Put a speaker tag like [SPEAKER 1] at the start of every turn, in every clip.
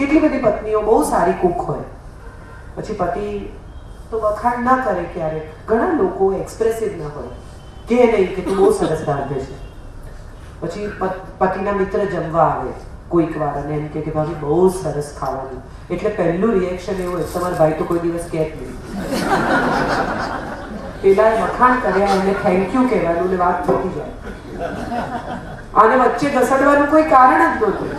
[SPEAKER 1] કેટલી બધી પત્નીઓ બહુ સારી કુક હોય, પછી પતિ તો વખાણ ના કરે ક્યારેક. ઘણા લોકો એક્સપ્રેસિવ ના હોય, કે નહીં કે તું બહુ સરસ રાંધે છે. પછી પતિના મિત્ર જમવા આવે કોઈક વાર અને એમ કે ભાભી બહુ સરસ ખાવાનું, એટલે પહેલું રિએક્શન એવું હોય તમારા ભાઈ તો કોઈ દિવસ કહે જ નહીં. પેલા વખાણ કર્યા એને થેન્ક યુ કહેવાનું ને વાત પતી જાય. આને વચ્ચે ઘસડવાનું કોઈ કારણ જ નહોતું.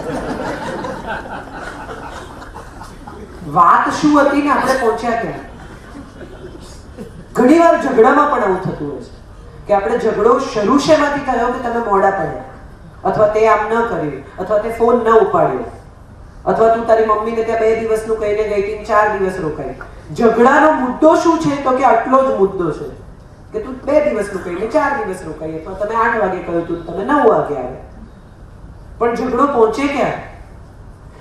[SPEAKER 1] વાત શું હતી ને આપણે પહોંચ્યા ક્યાં. ઘણી વાર ઝઘડામાં પણ આવું થતું હોય છે કે આપણે ઝઘડો શરૂ શેમાંથી થયો કે તમે મોડા પડ્યા, અથવા તે આમ ન કર્યું, અથવા તે ફોન ન ઉપાડ્યો, અથવા તું તારી મમ્મીને ત્યાં 2 દિવસનું કહીને ગઈ હતી 4 દિવસ રોકાઈ. ઝઘડાનો મુદ્દો શું છે તો કે આટલો જ મુદ્દો છે કે તું 2 દિવસનું કહીને 4 દિવસ રોકાઈ, અથવા તમે 8 વાગે કહ્યું તું તમે 9 વાગે આવ્યા. પણ ઝઘડો પહોંચે ક્યાં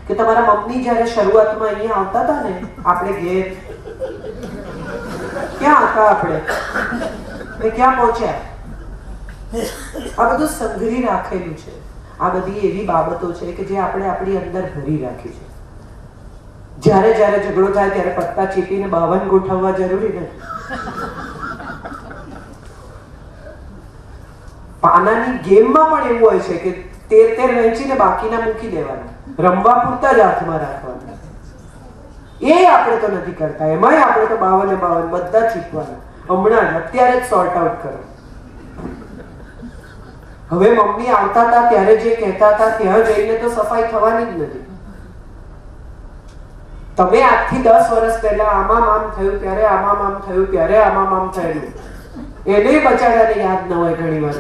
[SPEAKER 1] કે તમારા મમ્મી જયારે શરૂઆતમાં અહીંયા આવતા હતા ને આપણે ઘેર, ક્યાં હતા આપણે ને ક્યાં પહોંચ્યા. આ બધું સંઘરી રાખેલું છે. આ બધી એવી બાબતો છે કે જે આપણે આપણી અંદર ભરી રાખી છે. જ્યારે જ્યારે ઝઘડો થાય ત્યારે પત્તા ચીપીને 52 ગોઠવવા જરૂરી નથી. પાનાની ગેમમાં પણ એવું હોય છે કે 13 વહેંચીને બાકીના મૂકી દેવાના, રમવા પૂરતા જ હાથમાં રાખવાના. એ આપણે તો નથી કરતા. એમાંય આપણે તો 52 બધા ચીપવાના. હમણાં અત્યારે જ સોર્ટ આઉટ કરો. હવે મમ્મી આવતા હતા ત્યારે જે કહેતા હતા ત્યાં જઈને તો સફાઈ થવાની જ નથી. તમે આજથી 10 વર્ષ પહેલા આમાં આમ થયું ત્યારે આમાં આમ થયું ત્યારે આમાં આમ થયેલું, એને બચારાને યાદ ન હોય ઘણી વાર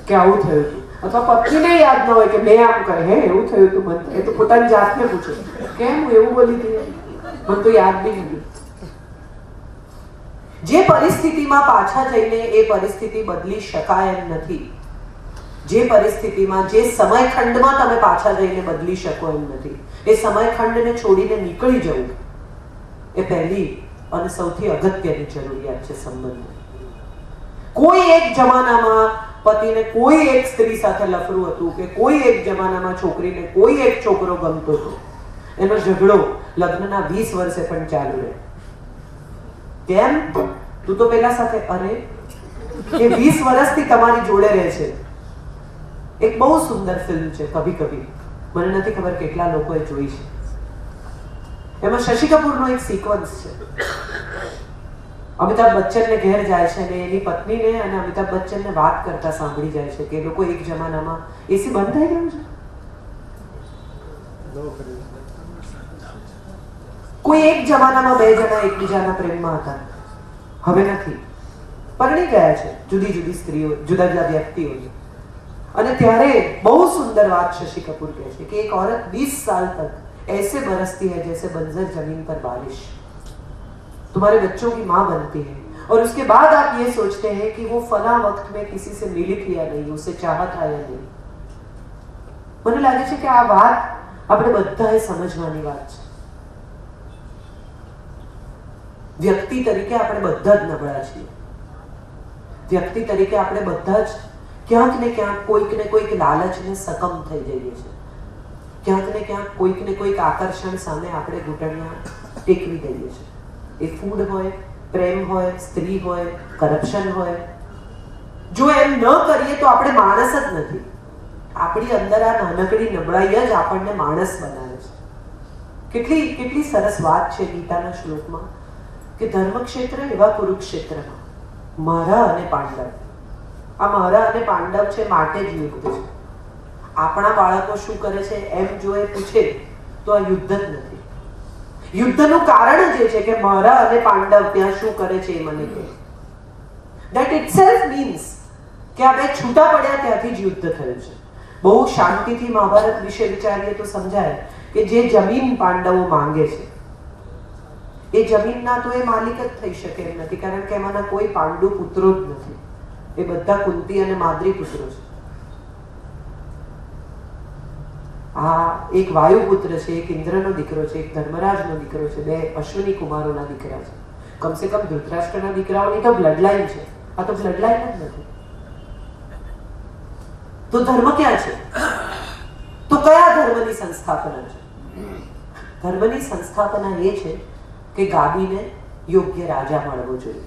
[SPEAKER 1] કે આવું થયું હતું, અથવા પત્નીને યાદ ન હોય કે મેં આમ કહે હે એવું થયું હતું મને. એ તો પોતાની જાતને પૂછે કેમ હું એવું બોલી હતી, મને તો યાદ બી નથી. જે પરિસ્થિતિમાં પાછા જઈને એ પરિસ્થિતિ બદલી શકાય એમ નથી. જે પરિસ્થિતિમાં, જે સમયખંડમાં તમે પાછા જઈને બદલી શકો એમ નથી. એ સમયખંડને છોડીને નીકળી જવું એ પહેલી અને સૌથી અગત્યની જરૂરિયાત છે સંબંધની. કોઈ એક જમાનામાં પતિને કોઈ એક સ્ત્રી સાથે લફરું હતું કે કોઈ એક જમાનામાં છોકરીને કોઈ એક છોકરો ગમતો હતો, એનો ઝઘડો લગ્નના 20 વર્ષે પણ ચાલુ રહે. કેમ? તું તો પેલા સાથે, અરે એ 20 વર્ષથી તમારી જોડે રહે છે. એક બહુ સુંદર ફિલ્મ છે કભી કભી, મને નથી ખબર કેટલા લોકોએ જોઈ છે. એમાં શશી કપૂરનો એક સિક્વન્સ છે. અમિતાભ બચ્ચનને ઘેર જાય છે અને એની પત્નીને અને અમિતાભ બચ્ચનને વાત કરતા સાંભળી જાય છે કે લોકો એક જમાનામાં એસી બંધ થઈ ગયું છે. કોઈ એક જમાનામાં 2 જણા એકબીજાના પ્રેમમાં હતા, હવે નથી. પરણી ગયા છે જુદી જુદી સ્ત્રીઓ, જુદા જુદા વ્યક્તિઓ. અને ત્યારે બહુ સુંદર વાત શશી કपूर કહે છે કે એક औरत 20 साल तक ऐसे बरसती है जैसे बंजर जमीन पर बारिश, तुम्हारे बच्चों की माँ बनती है और उसके बाद आप ये सोचते हैं कि वो फला वक्त में किसी से मिली थी या नहीं, उसे चाहा था या नहीं. મને લાગે છે કે આ વાત આપણે બધાએ સમજવાની વાત છે. વ્યક્તિ તરીકે આપણે બધા જ નબળા છીએ. વ્યક્તિ તરીકે આપણે બધા જ ક્યાંક ને ક્યાંક કોઈક ને કોઈક લાલચને સકમ થઈ જઈએ છીએ. ક્યાંક ને ક્યાંક કોઈક ને કોઈક આકર્ષણ સામે આપણે ઘૂંટણિયા ટેકવી દઈએ છીએ. એ ફૂડ હોય, પ્રેમ હોય, સ્ત્રી હોય, કરપ્શન હોય. જો એમ ન કરીએ તો આપણે માણસ જ નથી. આપણી અંદર આ નાનકડી નબળાઈ જ આપણને માણસ બનાવે છે. કેટલી સરસ વાત છે ગીતાના શ્લોકમાં કે ધર્મક્ષેત્ર એવા કુરુક્ષેત્રમાં મારા અને પાંડવ. આ મારા અને પાંડવ છે માટે જ યુદ્ધ છે. આપણા બાળકો શું કરે છે એમ જો એ પૂછે તો આ યુદ્ધ જ નથી. યુદ્ધનું કારણ જ એ છે કે મારા અને પાંડવ ત્યાં શું કરે છે એ મને કહે. ધેટ ઇટસેલ્ફ મીન્સ કે આ બે છૂટા પડ્યા ત્યાંથી જ યુદ્ધ થયું છે. બહુ શાંતિથી મહાભારત વિશે વિચારીએ તો સમજાય કે જે જમીન પાંડવો માંગે છે એ જમીનના તો એ માલિક જ થઈ શકે એમ નથી, કારણ કે એમાંના કોઈ પાંડુ પુત્રો જ નથી. એ બધા કુંતી અને માદ્રી પુત્રો છે. આ એક વાયુપુત્ર છે, એક ઇન્દ્રનો દીકરો છે, એક ધર્મરાજનો દીકરો છે, 2 અશ્વિની કુમારોના દીકરા છે. કમસે કમ ધૃતરાષ્ટ્રના દીકરાઓની તો બ્લડ લાઈન છે. આ તો બ્લડ લાઈન જ નથી. તો ધર્મ ક્યાં છે? તો કયા ધર્મ ધર્મની સંસ્થાપના છે. ધર્મની સંસ્થાપના એ છે કે ગાદીને યોગ્ય રાજા મળવો જોઈએ.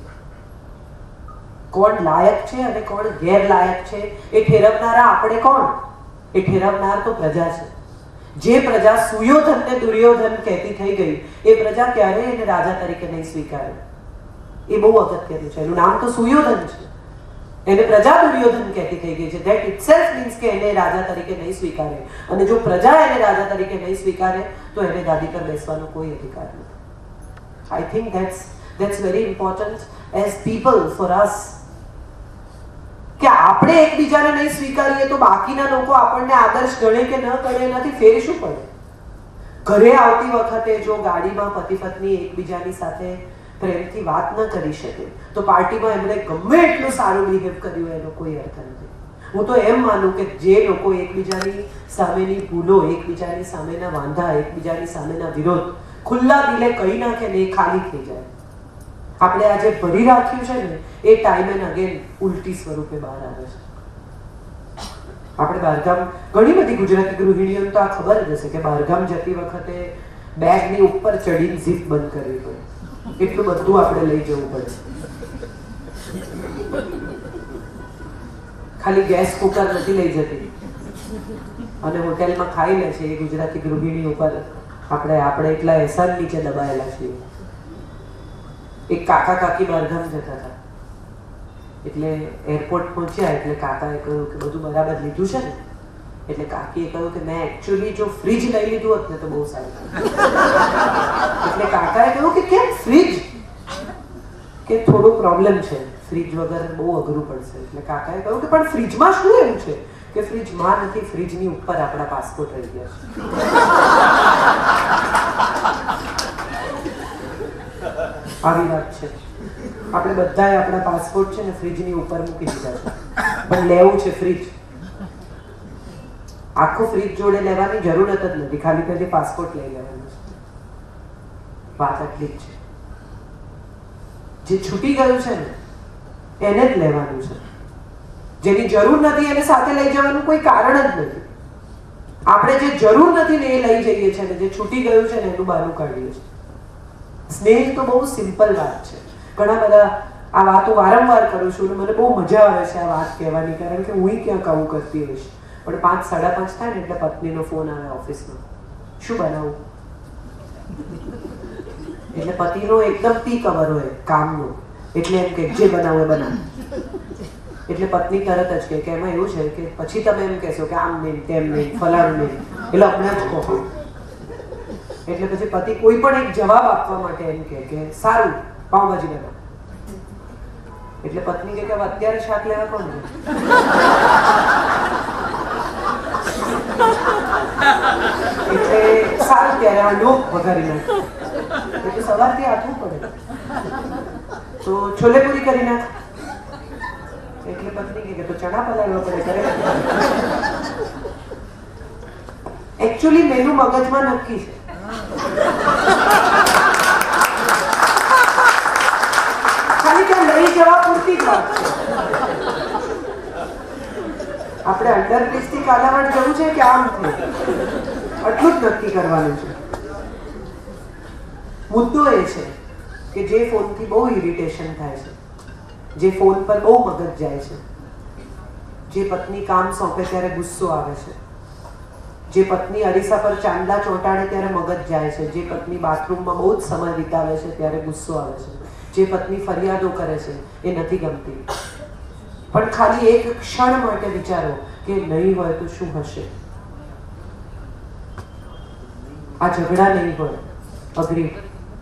[SPEAKER 1] કોણ લાયક છે અને કોણ ગેરલાયક છે એ ઠેરવનારા આપણે કોણ? એ ઠેરવનાર તો પ્રજા છે. જે પ્રજા સુયોધનને દુર્યોધન કહેતી થઈ ગઈ એ પ્રજા ક્યારેય એને રાજા તરીકે નહીં સ્વીકારે. એ બહુ અગત્યનું છે. એનું નામ તો સુયોધન છે. એને પ્રજા દુર્યોધન કહેતી થઈ ગઈ છે. ધેટ ઇટસેલ્ફ મીન્સ કે એને રાજા તરીકે નહીં સ્વીકારે. અને જો પ્રજા એને રાજા તરીકે નહીં સ્વીકારે તો એને ગાદી પર બેસવાનો કોઈ અધિકાર નથી. I think that's very important as people for us. કે આપણે એકબીજાને નહીં સ્વીકારીએ તો બાકીના લોકો આપણને આદર્શ ગણે કે ન કરે એનાથી ફેર શું પડે? ઘરે આવતી વખતે જો ગાડીમાં પતિ પત્ની એકબીજાની સાથે પ્રેમથી વાત ન કરી શકે તો પાર્ટીમાં એમણે ગમે એટલું સારું બિહેવ કર્યું એનો કોઈ અર્થ નથી. હું તો એમ માનું કે જે લોકો એકબીજાની સામેની ભૂલો, એકબીજાની સામેના વાંધા, એકબીજાની સામેના વિરોધ ખુલ્લા દિલે કહી નાખે ને એ ખાલી થઈ જાય. આપણે આજે ભરી રાખ્યું છે ને એ ટાઈમ એન્ડ અગેન ઉલટી સ્વરૂપે બહાર આવે છે. આપણે બહારગામ ઘણી બધી ગુજરાતી ગૃહિણીઓને તો આ ખબર જ હશે કે બહારગામ જતી વખતે બેગની ઉપર ચડીને ઝીપ બંધ કરવી પડે. એટલું બધું આપણે લઈ જવું પડે. ખાલી ગેસ કુકર નથી લઈ જતી અને હોટેલમાં ખાઈ લે છે એ ગુજરાતી ગૃહિણી ઉપર આપણે એટલા એહસાન નીચે દબાયેલા છીએ. એક કાકા કાકી બહારગામ જતા હતા એટલે એરપોર્ટ પહોંચ્યા એટલે કાકાએ કહ્યું કે બધું બરાબર લીધું છે ને? એટલે કાકીએ કહ્યું કે મેં એકચ્યુઅલી જો ફ્રીજ લઈ લીધું હોત ને તો બહુ સારું. એટલે કાકાએ કહ્યું કે કેમ ફ્રીજ? કે થોડો પ્રોબ્લેમ છે, ફ્રીજ વગર બહુ અઘરું પડશે. એટલે કાકાએ કહ્યું કે પણ ફ્રીજમાં શું એવું છે? કે ફ્રીજમાં નથી, ફ્રીજની ઉપર આપણા પાસપોર્ટ રહી ગયા છે. આવી વાત છે. આપણે બધાએ આપણા પાસપોર્ટ છે ને ફ્રીજની ઉપર મૂકી દીધા છે, પણ લેવું છે ફ્રીજ. આખું ફ્રીજ જોડે લેવાની જરૂરત જ નથી, ખાલી પહેલી પાસપોર્ટ લઈ લેવાનું છે. વાત આટલી જ છે. જે છૂટી ગયું છે ને એને જ લેવાનું છે. જેની જરૂર નથી એને સાથે લઈ જવાનું કોઈ કારણ જ નથી. આપણે જે જરૂર નથી ને એ લઈ જઈએ છીએ ને જે છૂટી ગયું છે ને એનું બહાનું કાઢીએ છીએ. સ્નેહ તો બહુ સિમ્પલ વાત છે. ઘણા બધા આ વાતો વારંવાર કરું છું અને મને બહુ મજા આવે છે આ વાત કહેવાની, કારણ કે હું ક્યાંક આવું કરતી હોઈશ. પણ 5, 5:30 થાય ને એટલે પત્નીનો ફોન આવે ઓફિસમાં, શું બનાવું? એટલે પતિનો એકદમ પીક અવર હોય કામનો, એટલે એમ કે જે બનાવો એ બનાવો. એટલે પત્ની તરત જ કે એમાં એવું છે કે પછી તમે એમ કહેશો કે આમ નહીં, તેમ નહીં, ફલાણું નહીં, એટલે હમણાં જ કહો. એટલે પછી પતિ કોઈ પણ એક જવાબ આપવા માટે એમ કે સારું પાઉંભાજી બનાવો. એટલે પત્ની કે અત્યારે શાક લેવા કોણ? એટલે સારું ત્યારે આ લોક વઘારી નાખ. એટલે સવારથી આથવું પડે તો છોલે પૂરી કરી નાખ. એટલે પત્ની કે તો ચણા પલાળવા પડે. કરે એકચ્યુઅલી મેનુ મગજમાં નક્કી છે. ખાલી ત્યાં લઈ જવા પૂરતી જ વાત છે. આપણે અંડરબ્રિજ થી કાલાવાડ જવું છે કે આમ છે, આટલું જ નક્કી કરવાનું છે. મુદ્દો એ છે કે જે ફોનથી બહુ ઇરિટેશન થાય છે, જે ફોન પર બહુ મગજ જાય છે, જે પત્ની કામ સોંપે ત્યારે ગુસ્સો આવે છે, જે પત્ની અરીસા પર ચાંદા ચોંટાડે ત્યારે મગજ જાય છે, જે પત્ની બાથરૂમમાં બહુ જ સમય વિતાવે છે ત્યારે ગુસ્સો આવે છે, જે પત્ની ફરિયાદો કરે છે એ નથી ગમતી. પણ ખાલી એક ક્ષણ માટે વિચારો કે નહીં હોય તો શું હશે? આ ઝઘડા નહીં હોય, અગ્રીડ.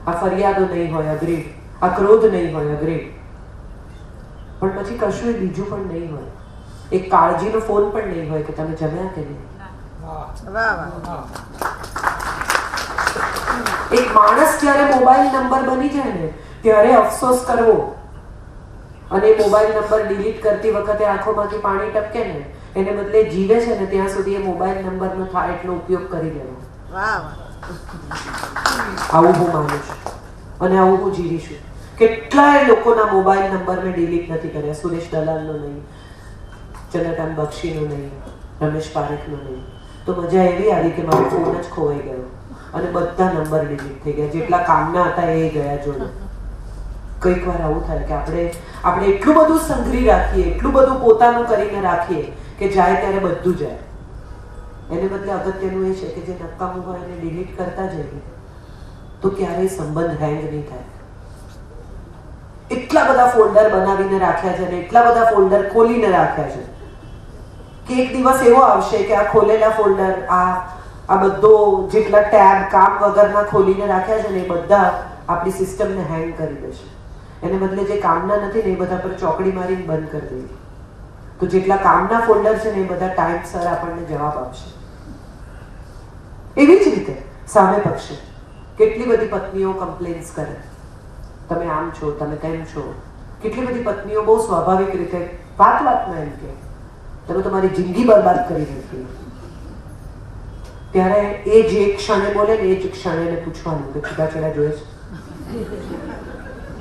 [SPEAKER 1] આ ફરિયાદો નહીં હોય, અગ્રીડ. આ ક્રોધ નહીં હોય, અગ્રીડ. પણ પછી કશું બીજું પણ નહીં હોય. એક કાળજીનો ફોન પણ નહીં હોય કે તમે જમ્યા કે નહીં. એક માણસ જ્યારે મોબાઈલ નંબર બની જાય ને ત્યારે અફસોસ કરવો અને મોબાઈલ નંબર ડિલીટ કરતી વખતે આંખોમાંથી પાણી ટપકે ને એને બદલે જીવે છે ને ત્યાં સુધી એ મોબાઈલ નંબરનો થાય એટલો ઉપયોગ કરી લેવો. આવું હું માનું છું અને આવું હું જીવી છું. કેટલાય લોકોના મોબાઈલ નંબર મેં ડિલીટ નથી કર્યા. સુરેશ દલાલનો નહીં, ચંદ્રકાંત બક્ષીનો નહીં, રમેશ પારેખનો નહીં. તો મજા એવી આવી કે મારો ફોન જ ખોવાઈ ગયો અને બધા નંબર ડિલીટ થઈ ગયા, જેટલા કામના હતા એ ગયા જોડે. કઈક વાર આવું થાય કે આપણે એટલું બધું સંઘરી રાખીએ, એટલું બધું પોતાનું કરીને રાખીએ કે જાય ત્યારે બધું જાય. એને બદલે અગત્યનું એ છે કે જે નકામું હોય એને ડિલીટ કરતા જઈએ તો ક્યારેય સંબંધ હેંગ નહીં થાય. એટલા બધા ફોલ્ડર બનાવીને રાખ્યા છે ને એટલા બધા ફોલ્ડર ખોલીને રાખ્યા છે કે એક દિવસ એવો આવશે કે આ ખોલેલા ફોલ્ડર, આ બધો જેટલા ટેબ કામ વગરના ખોલીને રાખ્યા છે ને એ બધા આપણી સિસ્ટમને હેંગ કરી દેશે. એને બદલે જે કામના નથી ને એ બધા પર ચોકડી મારીને બંધ કરી દઈએ તો જેટલા કામના ફોલ્ડર છે ને એ બધા ટાઈમસર આપણને જવાબ આપશે. એવી જ રીતે સામે પક્ષે કેટલી બધી પત્નીઓ કમ્પ્લેન્સ કરે, તમે આમ છો, તમે તેમ છો. કેટલી બધી પત્નીઓ બહુ સ્વાભાવિક રીતે વાતમાં એમ કે તમે તમારી જિંદગી બરબાદ કરી દીધી. ત્યારે એ જે ક્ષણે બોલે ને એ જ ક્ષણે એને પૂછવાનું કે છૂટાછેડા જોઈએ છે.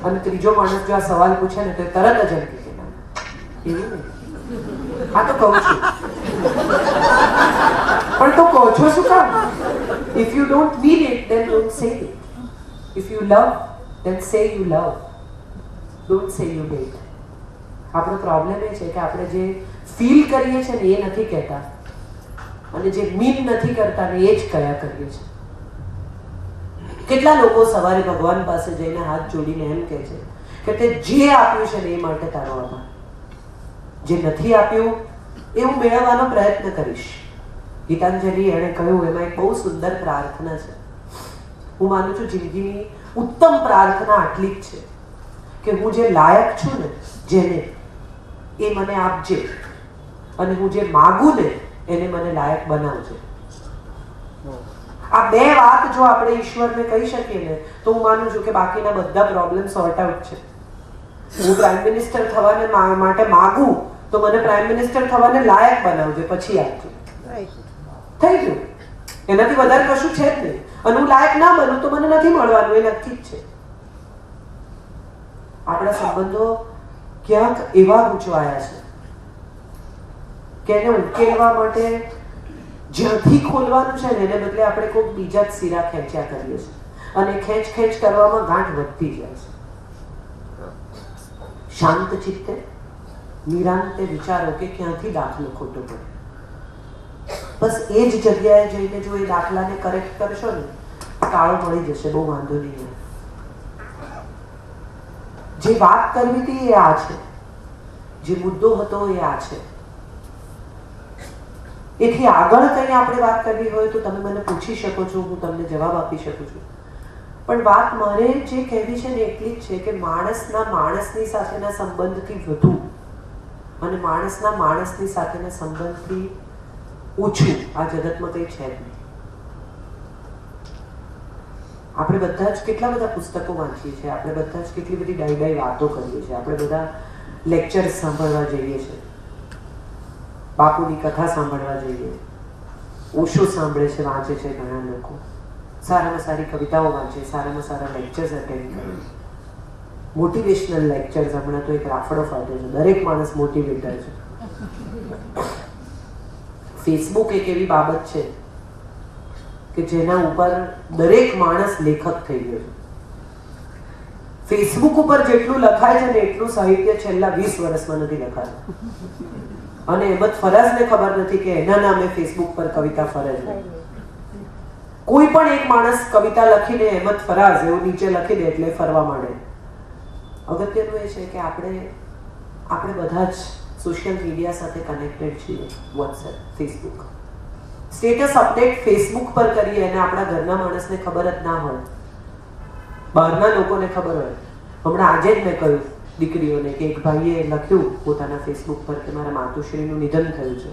[SPEAKER 1] અને ત્રીજો માણસ જો આ સવાલ પૂછે ને તો તરત જ એમ કે એવું નહીં, આ તો કહું છું. પણ તો કહો છો શું કામ? If you don't mean it, then don't say it. If you love, then say you love. Don't say you hate. આપણો પ્રોબ્લેમ એ છે કે આપણે જે ફીલ કરીએ છીએ ને એ નથી કહેતા અને જે મીન નથી કરતા ને એ જ કયા કરીએ છીએ. કેટલા લોકો સવારે ભગવાન પાસે જઈને હાથ જોડીને એમ કહે છે કે તે જે આપ્યું છે ને એ માટે તારો આભાર, જે નથી આપ્યું એ હું મેળવવાનો પ્રયત્ન કરીશ. ગીતાંજલિ એણે કહ્યું એમાં એક બહુ સુંદર પ્રાર્થના છે. હું માનું છું જિંદગીની ઉત્તમ પ્રાર્થના આટલી જ છે કે હું જે લાયક છું ને જેને એ મને આપજે અને હું જે માગું ને એને મને લાયક બનાવજે. આ બે વાત જો આપણે ઈશ્વરને કહી શકીએ ને તો હું માનું છું કે બાકીના બધા પ્રોબ્લેમ સોર્ટ આઉટ છે. હું પ્રાઇમ મિનિસ્ટર થવાને માટે માગું તો મને પ્રાઇમ મિનિસ્ટર થવાને લાયક બનાવજે, પછી આપજો. થઈ ગયું. એનાથી વધારે કશું છે જ નહીં. અને હું લાયક ના બનું તો મને નથી મળવાનું, એ નક્કી જ છે. આપણા સંબંધો ક્યાંક એવા ગૂંચવાયા છે કે એને ઉકેલવા માટે જ્યાંથી ખોલવાનું છે ને એને બદલે આપણે કોઈ બીજા જ સિરા ખેંચ્યા કરીએ છીએ અને ખેંચ કરવામાં ગાંઠ વધતી જાય છે. શાંત ચિત્તે નિરાંતે વિચારો કે ક્યાંથી દાખલો ખોટો પડે. બસ એ જ જગ્યાએ જઈને જો એ દાખલાને કરેક્ટ કરશો ને તાળો મળી જશે, બહુ વાંધો નહીં. જે વાત કરવી હતી એ આ છે, જે મુદ્દો હતો એ આ છે. એથી આગળ કંઈ આપણે વાત કરવી હોય તો તમે મને પૂછી શકો છો, હું તમને જવાબ આપી શકું છું. પણ વાત મારે જે કહેવી છે ને એટલી જ છે કે માણસની સાથેના સંબંધથી વધુ અને માણસની સાથેના સંબંધથી ઓછું આ જગતમાં કંઈ છે જ નહીં. આપણે બધા જ કેટલા બધા પુસ્તકો વાંચીએ છીએ, આપણે બધા જ કેટલી બધી ડાઈ વાતો કરીએ છીએ, આપણે બધા લેક્ચર સાંભળવા જઈએ છીએ, બાપુની કથા સાંભળવા જઈએ, ઓશો સાંભળે છે, વાંચે છે ઘણા લોકો, સારામાં સારી કવિતાઓ વાંચે, સારામાં સારા લેક્ચર્સ અટેન્ડ કરે, મોટિવેશનલ લેક્ચર્સ. હમણાં તો એક રાફડો ફાટ્યો છે, દરેક માણસ મોટિવેટર છે. ફેસબુક એક એવી બાબત છે કે જેના ઉપર દરેક માણસ લેખક થઈ ગયો છે. ફેસબુક ઉપર જેટલું લખાય છે ને એટલું સાહિત્ય છેલ્લા 20 વર્ષમાં નથી લખાયું. અને અહેમદ ફરાઝને ખબર નથી કે એના નામે ફેસબુક પર કવિતા ફરે છે. કોઈ પણ એક માણસ કવિતા લખીને અહેમદ ફરાઝ એવું નીચે લખી દે એટલે ફરવા માંડે. અગત્યનું એ છે કે આપણે બધા જ સોશિયલ મીડિયા સાથે કનેક્ટેડ છીએ. WhatsApp, Facebook, status update Facebook પર કરીએ અને આપણા ઘરના માણસને ખબર જ ના હોય, બહારના લોકોને ખબર હોય. હમણાં આજે જ મેં કહ્યું દીકરીઓને કે એક ભાઈએ લખ્યું પોતાના ફેસબુક પર કે મારા માતુશ્રીનું નિધન થયું છે,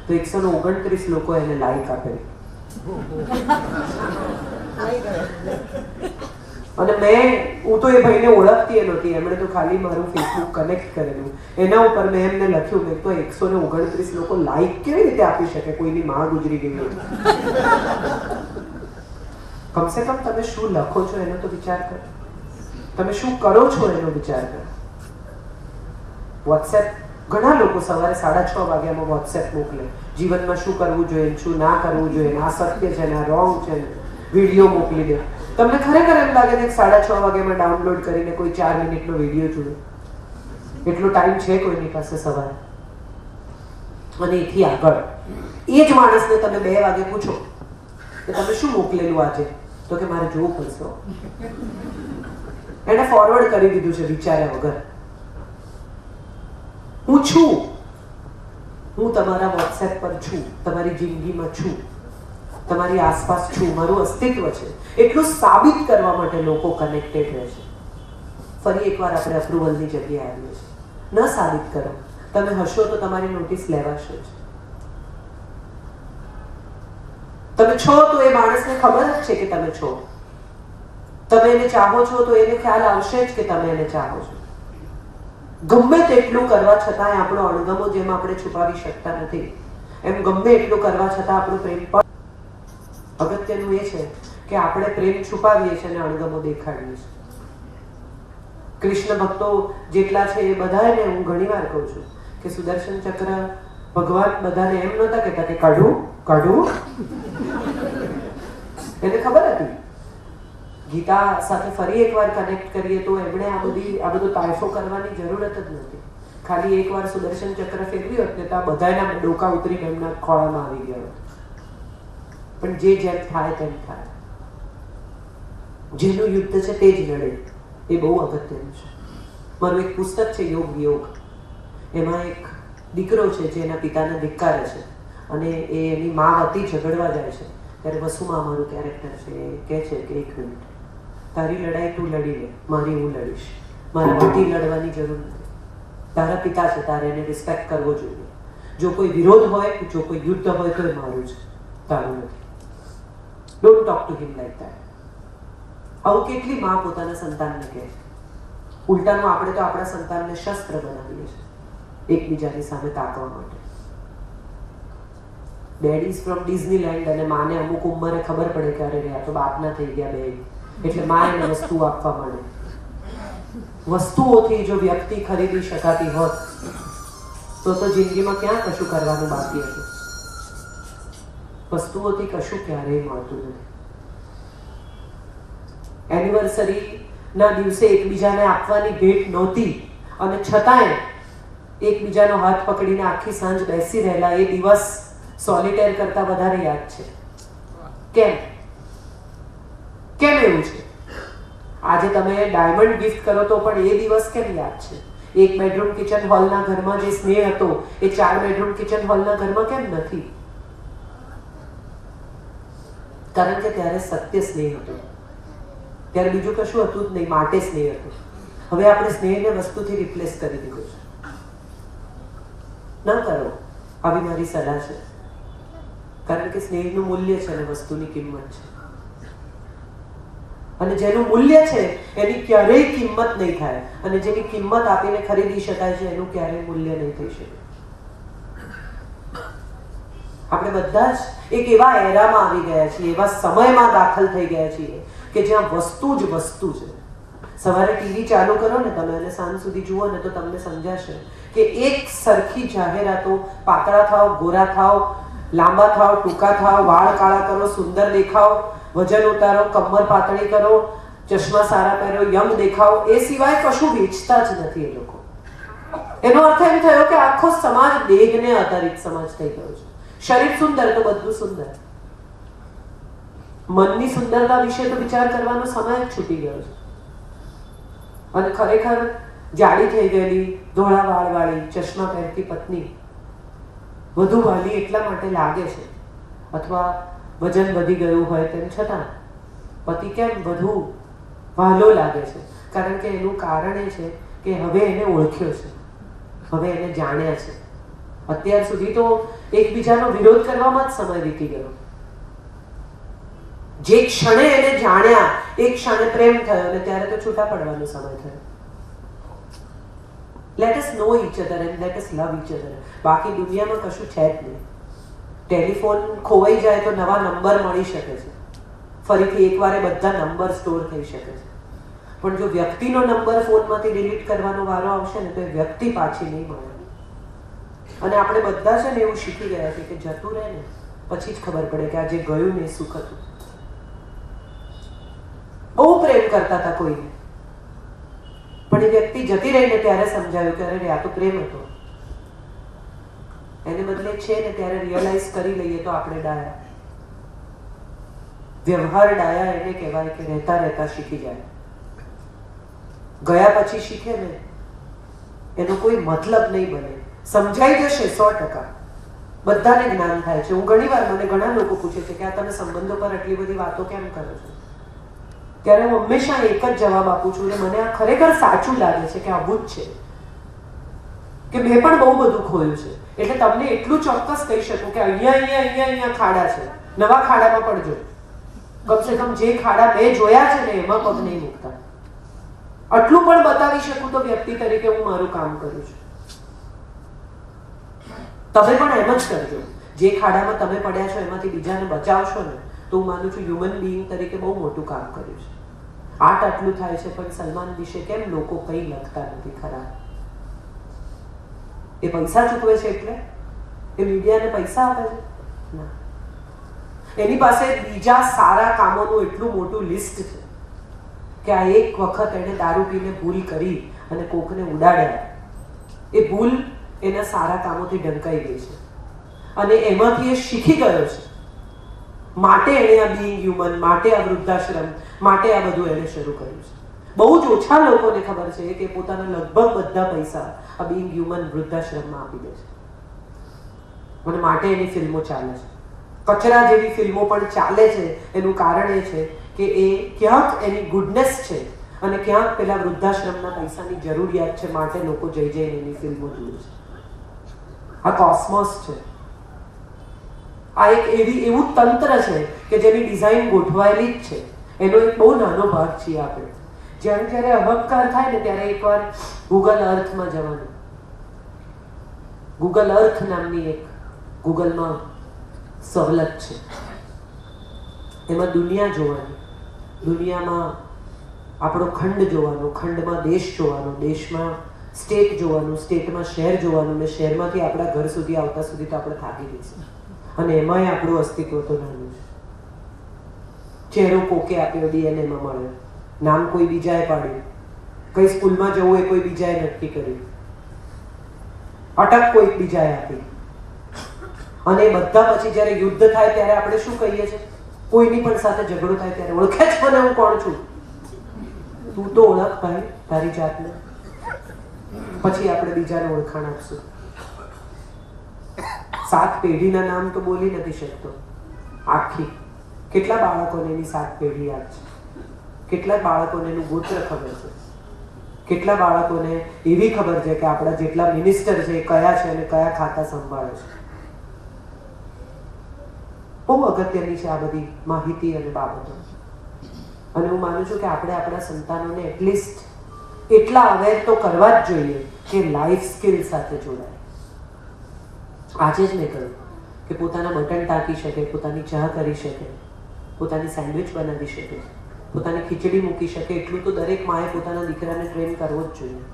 [SPEAKER 1] તો 129 લોકો એને લાઈક આપેલી. અને હું તો એ ભાઈને ઓળખતી નહોતી, એમણે તો ખાલી મારું ફેસબુક કનેક્ટ કરેલું, એના ઉપર મેં એમને લખ્યું મેં તો 129 લોકો લાઈક કેવી રીતે આપી શકે કોઈની માં ગુજરી ગઈ હોય. કમસે કમ તમે શું લખો છો એનો તો વિચાર કરો, તમે શું કરો છો એનો વિચાર કરો. વોટ્સએપ ઘણા લોકો સવારે 6:30 વાગ્યામાં વોટ્સએપ મોકલે, જીવનમાં શું કરવું જોઈએ, શું ના કરવું જોઈએ, આ સત્ય છે ને આ રોંગ છે, વિડીયો મોકલી દે. તમને ખરેખર એમ લાગે છે કે 6:30 વાગ્યામાં ડાઉનલોડ કરીને કોઈ 4 મિનિટનો વિડીયો જોવે? એટલો ટાઈમ છે કોઈની પાસે સવારે? અને એથી આગળ એ જ માણસને તમે 2 વાગે પૂછો કે તમે શું મોકલેલું આજે, તો કે મારે જોવું પડશે. એને ફોરવર્ડ કરી દીધું છે વિચાર્યા વગર. હું છું, હું તમારા વોટ્સએપ પર છું, તમારી જિંદગીમાં છું, તમારી આસપાસ છું, મારું અસ્તિત્વ છે, એટલું સાબિત કરવા માટે લોકો કનેક્ટેડ રહે છે. ફરી એકવાર આપણે અપ્રુવલની જગ્યાએ આવીએ છીએ. ન સાબિત કરો, તમે હશો તો તમારી નોટિસ લેવાશે જ. તમે છો તો એ માણસને ખબર જ છે કે તમે છો. તમે એને ચાહો છો તો એને ખ્યાલ આવશે જ કે તમે એને ચાહો છો. ગમે તેટલું કરવા છતાંય આપણો અણગમો જેમ આપણે છુપાવી શકતા નથી, એમ ગમે એટલું કરવા છતાં આપણો પ્રેમ પણ. અગત્યનું એ છે કે આપણે પ્રેમ છુપાવીએ છીએ અને અણગમો દેખાડીએ છીએ. કૃષ્ણ ભક્તો જેટલા છે એ બધાને હું ઘણીવાર કહું છું કે સુદર્શન ચક્ર ભગવાન બધાને એમ નહોતા કહેતા કે કાઢું કાઢું. એને ખબર હતી. ગીતા સાથે ફરી એકવાર કનેક્ટ કરીએ તો એમણે આ બધો તાયફો કરવાની જરૂરત જ નથી. ખાલી એકવાર સુદર્શન ચક્ર ફેરવી હોત ને તો આ બધાના ડોકા ઉતરીને એમના ખોળામાં આવી ગયા હોત. પણ જે જેમ થાય તેમ થાય. જેનું યુદ્ધ છે તે જ લડે, એ બહુ અગત્યનું છે. મારું એક પુસ્તક છે યોગ વિયોગ. એમાં એક દીકરો છે જે એના પિતાને ધિક્કારે છે અને એ એની મા વતી ઝઘડવા જાય છે. ત્યારે વસુમાં અમારું કેરેક્ટર છે એ કહે છે કે 1 મિનિટ, તારી લડાઈ તું લડી લે, મારી હું લડીશ. મારા વતી લડવાની જરૂર નથી. તારા પિતા છે, તારે એને રિસ્પેક્ટ કરવો જોઈએ. જો કોઈ વિરોધ હોય, જો કોઈ યુદ્ધ હોય તો એ મારું છે, તારું નથી. Don't talk to him like that. આવું કેટલી માં પોતાના સંતાનને કહે છે. ઉલટાનું આપણે તો આપણા સંતાનને શસ્ત્ર બનાવીએ છીએ એકબીજાની સામે તાકવા માટે. ડેડીઝ ફ્રોમ ડિઝનીલેન્ડ અને માને અમુક ઉંમરે ખબર પડે કે અરે આ તો બાપના થઈ ગયા બે, એટલે માં એને વસ્તુ આપવા માંડે. વસ્તુઓથી જો વ્યક્તિ ખરીદી શકાતી હોત તો જિંદગીમાં ક્યાં કશું કરવાનું બાકી હતું. વસ્તુઓથી કશું ક્યારેય મળતું નથી. એનિવર્સરી ના દિવસે એકબીજાને આપવાની ભેટ નહોતી અને છતાંય એકબીજાનો હાથ પકડીને આખી સાંજ બેસી રહેલા એ દિવસ સોલિટેર કરતા વધારે યાદ છે. કેમ કેમ એવું છે? આજે તમે ડાયમંડ ગિફ્ટ કરો તો પણ એ દિવસ કેમ યાદ છે? 1 બેડરૂમ કિચન હોલના ઘરમાં જે સ્નેહ હતો એ 4 બેડરૂમ કિચન હોલના ઘરમાં કેમ નથી? કારણ કે ત્યારે સત્ય સ્નેહ હતો. ત્યારે બીજું કશું હતું જ નહીં, માટે સ્નેહ હતું. હવે આપણે સ્નેહને વસ્તુથી રિપ્લેસ કરી દીધું છે. ના કરો, આવી મારી સલાહ છે. કારણ કે સ્નેહનું મૂલ્ય છે અને વસ્તુની કિંમત છે. અને જેનું મૂલ્ય છે એની ક્યારેય કિંમત નહીં થાય, અને જેની કિંમત આપીને ખરીદી શકાય છે એનું ક્યારેય મૂલ્ય નહીં થઈ શકે. આપણે બધા જ એક એવા એરામાં આવી ગયા છીએ, એવા સમયમાં દાખલ થઈ ગયા છીએ કે જ્યાં વસ્તુ જ વસ્તુ છે. સવારે ટીવી ચાલુ કરો ને તમે અને સાંજ સુધી જુઓ ને તો તમને સમજાશે કે એક સરખી જાહેરાતો, પાતળા થાવ, ગોરા થાવ, લાંબા થાવ, ટૂંકા થાવ, વાળ કાળા કરો, સુંદર દેખાવ, વજન ઉતારો, કમર પાતળી કરો, ચશ્મા સારા પહેરો, યંગ દેખાવ, એ સિવાય કશું વેચતા જ નથી એ લોકો. એનો અર્થ એમ થયો કે આખો સમાજ દેહને આધારિત સમાજ થઈ ગયો છે. શરીર સુંદર તો બધું સુંદર. મનની સુંદરતા વિશે તો વિચાર કરવાનો સમય જ છૂટી ગયો છે. અને ખરેખર જાડી થઈ ગયેલી, ધોળા વાળવાળી, ચશ્મા પહેરતી પત્ની વધુ વાલી એટલા માટે લાગે છે, અથવા વજન વધી ગયું હોય તેમ છતાં પતિ કેમ વધુ વહાલો લાગે છે? કારણ કે એનું કારણ એ છે કે હવે એને ઓળખ્યો છે, હવે એને જાણ્યા છે. અત્યાર સુધી તો એકબીજાનો વિરોધ કરવામાં જ સમય વીતી ગયો. જે ક્ષણે એને જાણ્યા એ ક્ષણે પ્રેમ થયો અને ત્યારે તો છૂટા પડવાનો સમય થયો. Let us know each other and let us love each other. બાકી દુનિયામાં કશું છે જ નહીં. ટેલિફોન ખોવાઈ જાય તો નવા નંબર મળી શકે છે, ફરીથી એકવારે બધા નંબર સ્ટોર થઈ શકે છે. પણ જો વ્યક્તિનો નંબર ફોનમાંથી ડિલીટ કરવાનો વારો આવશે ને તો એ વ્યક્તિ પાછી નહીં મળે. અને આપણે બધા છે ને એવું શીખી ગયા છે કે જતું રહે ને પછી જ ખબર પડે કે આ જે ગયું ને એ સુખ હતું. બહુ પ્રેમ કરતા હતા કોઈને, પણ એ વ્યક્તિ જતી રહીને ત્યારે સમજાયું કે અરે આ તો પ્રેમ હતો. એને બદલે છે ને ત્યારે રિયલાઇઝ કરી લઈએ તો આપણે ડાયા. વ્યવહાર ડાયા એને કહેવાય કે રહેતા રહેતા શીખી જાય. ગયા પછી શીખે ને એનો કોઈ મતલબ નહીં બને. સમજાઈ જશે 100%. બધાને જ્ઞાન થાય છે. હું ઘણી વાર, મને ઘણા લોકો પૂછે છે કે આ તમે સંબંધો પર આટલી બધી વાતો કેમ કરો છો? ત્યારે હું હંમેશા એક જ જવાબ આપું છું અને મને આ ખરેખર સાચું લાગે છે કે આવું જ છે કે મેં પણ બહુ બધું ખોયું છે. એટલે તમને એટલું ચોક્કસ કહી શકું કે અહીંયા ખાડા છે, નવા ખાડામાં પડજો. કમસે કમ જે ખાડા મેં જોયા છે ને એમાં પગ નહીં મૂકતા. આટલું પણ બતાવી શકું તો વ્યક્તિ તરીકે હું મારું કામ કરું છું. તમે પણ એમ જ કરજો. જે ખાડામાં તમે પડ્યા છો એમાંથી બીજાને બચાવશો ને તો હું માનું છું હ્યુમન બીઈંગ તરીકે બહુ મોટું કામ કર્યું છે. આટલું થાય છે પણ સલમાન વિશે કેમ લોકો કંઈ લખતા નથી ખરા? એ પૈસા ચૂકવે છે એટલે? એ મીડિયાને પૈસા આપે છે? ના. એની પાસે બીજા સારા કામોનું એટલું મોટું લિસ્ટ છે કે આ એક વખત એને દારૂ પીને ભૂલ કરી અને કોકને ઉડાડ્યા. એ ભૂલ એના સારા કામોથી ઢંકાઈ ગઈ છે અને એમાંથી એ શીખી ગયો છે. માટે એણે આ બીઈંગ હ્યુમન, માટે આ વૃદ્ધાશ્રમ, માટે આ બધું એણે શરૂ કર્યું છે. બહુ જ ઓછા લોકોને ખબર છે કે પોતાના લગભગ બધા પૈસા આ બીઈંગ હ્યુમન વૃદ્ધાશ્રમમાં આપી દે છે અને માટે એની ફિલ્મો ચાલે છે. કચરા જેવી ફિલ્મો પણ ચાલે છે. એનું કારણ એ છે કે એ ક્યાંક એની ગુડનેસ છે અને ક્યાંક પેલા વૃદ્ધાશ્રમના પૈસાની જરૂરિયાત છે, માટે લોકો જઈ જઈને એની ફિલ્મો જુએ છે. આ કોસ્મોસ છે. આ એક એવું તંત્ર છે કે જેની ડિઝાઇન ગોઠવાયેલી જ છે. એનો એક બહુ નાનો ભાગ છીએ આપણે. જ્યારે અહંકાર થાય ને ત્યારે એકવાર ગૂગલ અર્થમાં જવાનું. ગૂગલ અર્થ નામની એક ગૂગલમાં સવલત છે. એમાં દુનિયા જોવાની, દુનિયામાં આપણો ખંડ જોવાનો, ખંડમાં દેશ જોવાનો, દેશમાં સ્ટેટ જોવાનું, સ્ટેટમાં શહેર જોવાનું, ને શહેરમાંથી આપણા ઘર સુધી આવતા સુધી તો આપણે થાકી જઈશું. અને એમાંય આપણું અસ્તિત્વ તો નાનું છે. ચહેરો કોકે આપ્યો, ડીએનએમાં મળ્યો, નામ કોઈ બીજાએ પાડ્યું, કઈ સ્કૂલમાં જવું એ કોઈ બીજાએ નક્કી કર્યું, અટક કોઈ બીજાએ આપી. અને બધા પછી જ્યારે યુદ્ધ થાય ત્યારે આપણે શું કહીએ છીએ? કોઈની પણ સાથે ઝઘડો થાય ત્યારે ઓળખે જ મને હું કોણ છું? તું તો ઓળખ ભાઈ તારી જાતને, પછી આપણે બીજાને ઓળખાણ આપશું. 7 પેઢીના નામ તો બોલી નથી શકતો આખી. કેટલા બાળકોને એની 7 પેઢી યાદ છે? કેટલા બાળકોને એનું ગોત્ર ખબર છે? કેટલા બાળકોને એવી ખબર છે કે આપણા જેટલા મિનિસ્ટર છે એ કયા છે અને કયા ખાતા સંભાળે છે? બહુ અગત્યની છે આ બધી માહિતી અને બાબતો. અને હું માનું છું કે આપણે આપણા સંતાનોને એટલીસ્ટ એટલા અવેર તો કરવા જ જોઈએ કે લાઈફ સ્કિલ સાથે જોડાય. આજે જ મેં કહ્યું કે પોતાના બટન ટાંકી શકે, પોતાની ચા કરી શકે, પોતાની સેન્ડવિચ બનાવી શકે, પોતાની ખીચડી મૂકી શકે, એટલું તો દરેક માએ પોતાના દીકરાને ટ્રેન કરવો જ જોઈએ.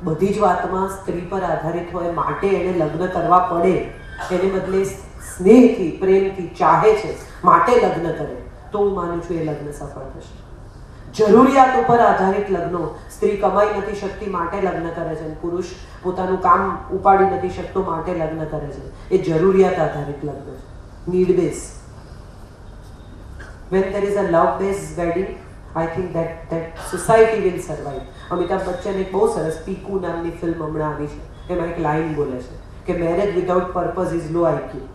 [SPEAKER 1] બધી જ વાતમાં સ્ત્રી પર આધારિત હોય માટે એને લગ્ન કરવા પડે, એને બદલે સ્નેહથી, પ્રેમથી ચાહે છે માટે લગ્ન કરે, તો હું માનું છું એ લગ્ન સફળ થશે. જરૂરિયાત ઉપર આધારિત લગ્નો, સ્ત્રી કમાઈ નથી શકતી માટે લગ્ન કરે છે, પુરુષ પોતાનું કામ ઉપાડી નથી શકતો માટે લગ્ન કરે છે, એ જરૂરિયાત આધારિત લગ્ન છે, need base. When there is a love-based wedding, I think that society will survive. Amitabh Bachchan એક બહુ સરસ પીકુ નામની ફિલ્મ હમણાં આવી છે, એમાં એક લાઈન બોલે છે કે marriage without purpose is low IQ.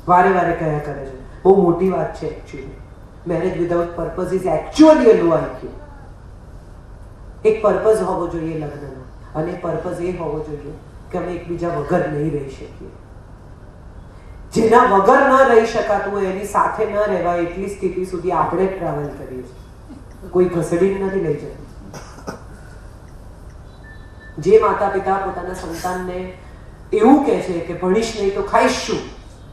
[SPEAKER 1] વારે વારે કયા કરે છે, બહુ મોટી વાત છે actually. Marriage without purpose is actually low IQ. એક પર્પઝ હોવો જોઈએ લગ્નનો, અને પર્પઝ એ હોવો જોઈએ કે અમે એકબીજા વગર નહીં રહી શકીએ. જેના વગર ન રહી શકાતું હોય એની સાથે ન રહેવાય એટલી સ્થિતિ સુધી આપણે ટ્રાવેલ કરીએ છીએ. કોઈ ઘસડીને નથી લઈ જતું. જે માતા પિતા પોતાના સંતાનને એવું કહે છે કે ભણીશ નહીં તો ખાઈશ શું,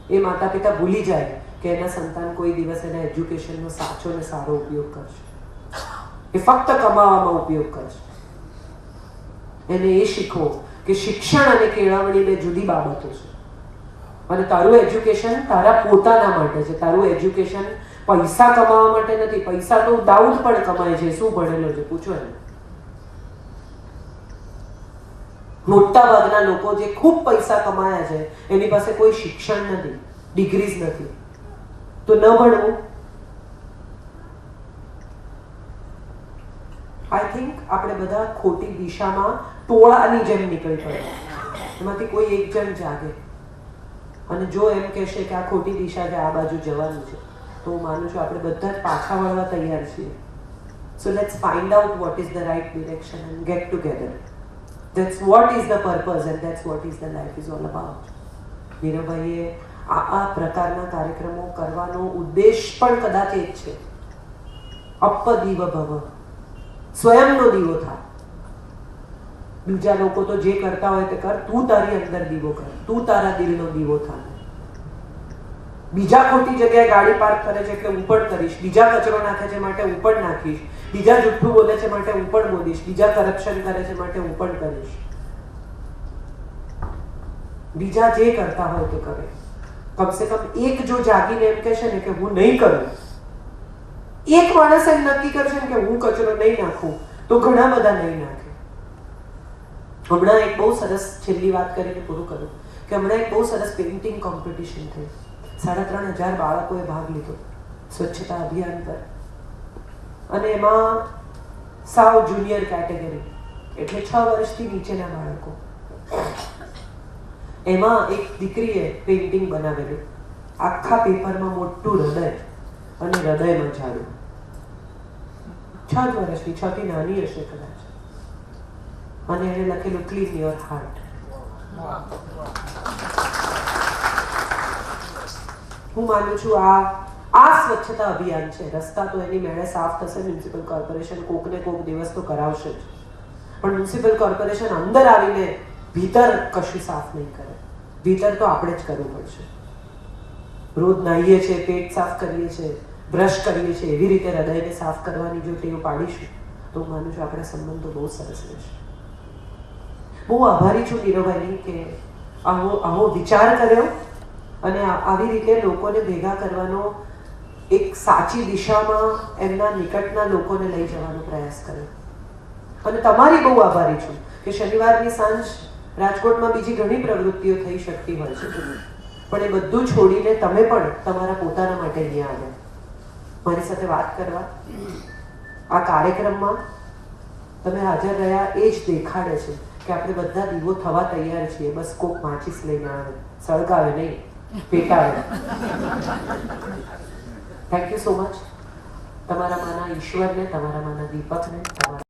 [SPEAKER 1] એ માતા પિતા ભૂલી જાય કે એના સંતાન કોઈ દિવસ એના એજ્યુકેશનનો સાચો ને સારો ઉપયોગ કરશે. એ ફક્ત કમાવામાં ઉપયોગ કરશે. એને એ શીખવો કે શિક્ષણ અને કેળવણી બે જુદી બાબતો છે. અને તારું એજ્યુકેશન તારા પોતાના માટે છે. તારું એજ્યુકેશન પૈસા કમાવા માટે નથી. પૈસા તો દાઉદ પણ કમાય છે. શું ભણેલો છે પૂછો એને. મોટા ભાગના લોકો જે ખૂબ પૈસા કમાયા છે એની પાસે કોઈ શિક્ષણ નથી, ડિગ્રીઝ નથી. તો ન ભણવું. આઈ થિંક આપણે બધા ખોટી દિશામાં ટોળાની જેમ નીકળી પડે. એમાંથી કોઈ એક જણ જાગે અને જો એમ કહેશે કે આ ખોટી દિશા છે, આ બાજુ જવાનું છે, તો હું માનું છું આપણે બધા જ પાછા વળવા તૈયાર છીએ. So let's find out what is the right direction and get together. That's what is the purpose and that's what is the life is all about. નીરવભાઈએ આ પ્રકારના કાર્યક્રમો કરવાનો ઉદ્દેશ પણ કદાચ એ જ છે. અપદીવ ભવ, સ્વયંનો દીવો થા. બીજા લોકો તો જે કરતા હોય તે કર, તું તારી અંદર દીવો કર, તું તારા દિલનો દીવો થા. બીજા ખોટી જગ્યાએ ગાડી પાર્ક કરે છે એટલે હું પણ કરીશ, બીજા કચરો નાખે છે માટે હું પણ નાખીશ, બીજા જુઠ્ઠું બોલે છે માટે હું પણ બોલીશ, બીજા કરપ્શન કરે છે માટે હું પણ કરીશ. બીજા જે કરતા હોય તે કરે. કમસે કમ એક જો જાગીને એમ કહેશે ને કે હું નહીં કરું, એક માણસ એમ નક્કી કરશે કે હું કચરો નહીં નાખું, તો ઘણા બધા નહીં નાખે. હમણાં એક બહુ સરસ છેલ્લી વાત કરીને પૂરું કરું કે હમણાં એક બહુ સરસ પેઇન્ટિંગ કોમ્પિટિશન થઈ. 3,500 બાળકોએ ભાગ લીધો સ્વચ્છતા અભિયાન પર. અને એમાં સાવ જુનિયર કેટેગરી એટલે 6 વર્ષથી નીચેના બાળકો. એમાં એક દીકરીએ પેઇન્ટિંગ બનાવેલું, આખા પેપરમાં મોટું હૃદય અને હૃદયમાં ઝાડુ. 6 વર્ષની, 6 થી નાની હશે કદાચ. અને એને લખેલું ક્લીન યોર હાર્ટ. હું માનું છું આ સ્વચ્છતા અભિયાન છે. રસ્તા તો એની મેળે સાફ થશે, મ્યુનિસિપલ કોર્પોરેશન કોકને કોક દિવસ તો કરાવશે જ, પણ મ્યુનિસિપલ કોર્પોરેશન અંદર આવીને ભીતર કશું સાફ નહીં કરે. ભીતર તો આપણે જ કરવું પડશે. રોજ નાહીએ છીએ, પેટ સાફ કરીએ છીએ, બ્રશ કરીએ છીએ, એવી રીતે હૃદયને સાફ કરવાની જો ટેવ પાડીશું તો હું માનું છું આપણા સંબંધો બહુ સરસ રહેશે. બહુ આભારી છું નીરવભાઈની કે આવો વિચાર કર્યો અને આવી રીતે લોકોને ભેગા કરવાનો, એક સાચી દિશામાં એમના નિકટના લોકોને લઈ જવાનો પ્રયાસ કર્યો. અને તમારી બહુ આભારી છું કે શનિવારની સાંજ રાજકોટમાં બીજી ઘણી પ્રવૃત્તિઓ થઈ શકતી હોય છે, પણ એ બધું છોડીને તમે પણ તમારા પોતાના માટે અહીંયા આવ્યા મારી સાથે વાત કરવા. આ કાર્યક્રમમાં તમે હાજર રહ્યા એ જ દેખાડે છે કે આપણે બધા દીવો થવા તૈયાર છીએ. બસ કોક માચીસ લઈને આવે, સળગાવે નહીં, પેટાવે. Thank you so much. તમારા માના ઈશ્વરને, તમારા માના દીપકને, તમારા